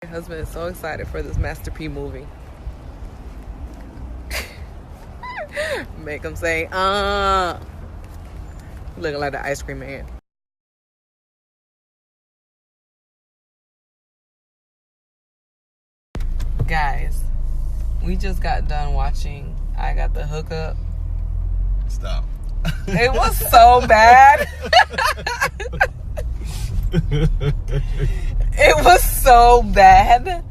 My husband is so excited for this Master P movie. Make him say, looking like the ice cream man. Guys, we just got done watching I Got the Hookup. Stop. It was so bad. It was so bad.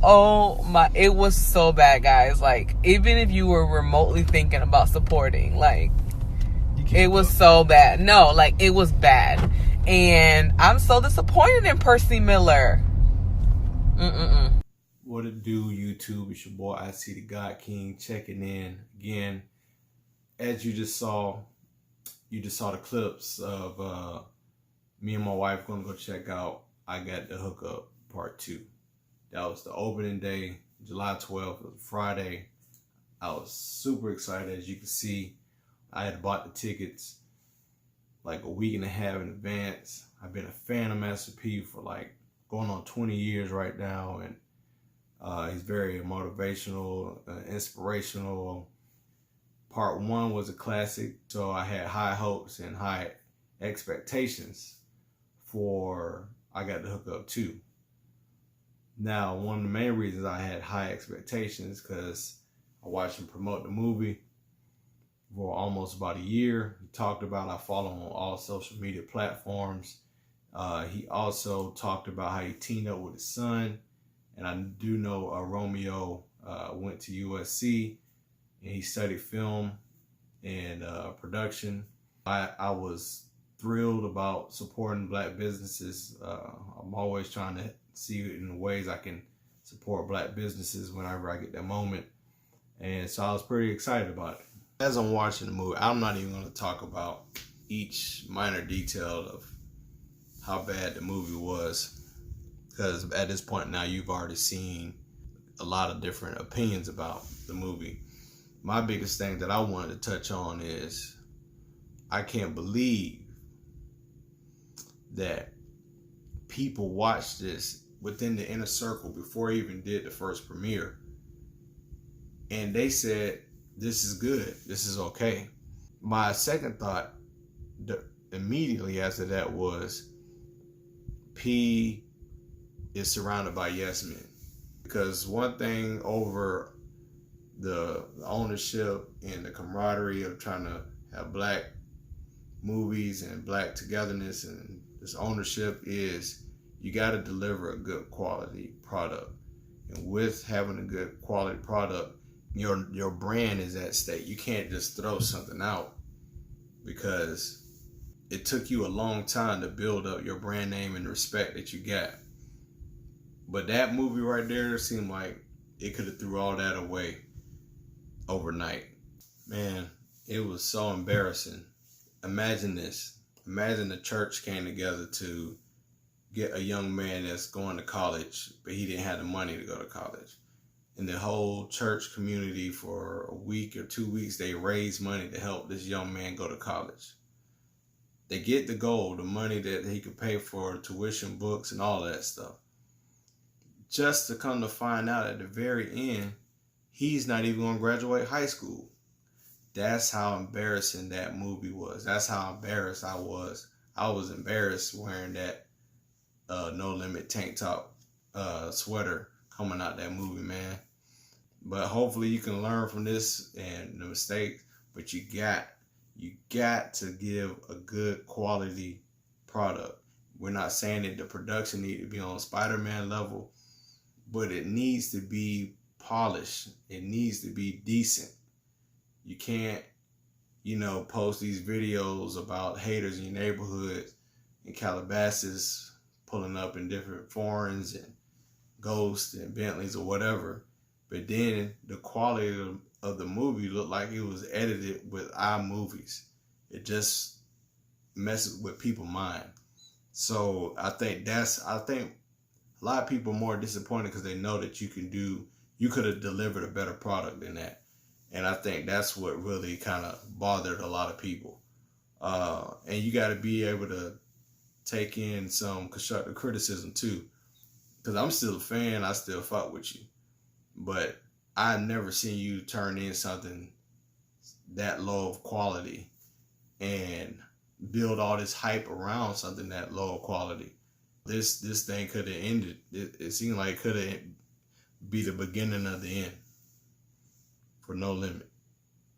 Oh my, it was so bad, guys. Like, even if you were remotely thinking about supporting, like, it was so bad. No, like, it was bad. And I'm so disappointed in Percy Miller. What it do, YouTube? It's your boy, I See the God King, checking in again. As you just saw the clips of me and my wife going to go check out I Got the Hookup Part 2. That was the opening day, July 12th, it was Friday. I was super excited. As you can see, I had bought the tickets like a week and a half in advance. I've been a fan of Master P for like going on 20 years right now, and he's very motivational, inspirational. Part 1 was a classic, so I had high hopes and high expectations for I Got the Hookup 2. Now, one of the main reasons I had high expectations because I watched him promote the movie for almost about a year. He talked about, I follow him on all social media platforms. He also talked about how he teamed up with his son. And I do know Romeo went to USC and he studied film and production. I was thrilled about supporting Black businesses. I'm always trying to see in the ways I can support Black businesses whenever I get that moment. And so I was pretty excited about it. As I'm watching the movie, I'm not even going to talk about each minor detail of how bad the movie was, because at this point now you've already seen a lot of different opinions about the movie. My biggest thing that I wanted to touch on is I can't believe that people watched this within the inner circle before he even did the first premiere, and they said, this is good, this is okay. My second thought immediately after that was P is surrounded by yes men. Because one thing over the ownership and the camaraderie of trying to have Black movies and Black togetherness and this ownership is you got to deliver a good quality product. And with having a good quality product, your brand is at stake. You can't just throw something out because it took you a long time to build up your brand name and the respect that you got. But that movie right there seemed like it could have threw all that away overnight. Man, it was so embarrassing. Imagine this. Imagine the church came together to get a young man that's going to college, but he didn't have the money to go to college. And the whole church community for a week or 2 weeks, they raised money to help this young man go to college. They get the goal, the money that he could pay for tuition, books, and all that stuff. Just to come to find out at the very end, he's not even going to graduate high school. That's how embarrassing that movie was. That's how embarrassed I was. I was embarrassed wearing that No Limit tank top sweater coming out that movie, man. But hopefully you can learn from this and the mistakes. But you got to give a good quality product. We're not saying that the production need to be on Spider-Man level, but it needs to be polished. It needs to be decent. You can't, post these videos about haters in your neighborhood in Calabasas pulling up in different foreigns and Ghosts and Bentleys or whatever. But then the quality of the movie looked like it was edited with iMovies. It just messes with people's mind. So I think a lot of people are more disappointed because they know that you could have delivered a better product than that. And I think that's what really kind of bothered a lot of people. And you got to be able to take in some constructive criticism too. Because I'm still a fan. I still fuck with you. But I never seen you turn in something that low of quality and build all this hype around something that low of quality. This thing could have ended. It seemed like it could have be the beginning of the end for No Limit.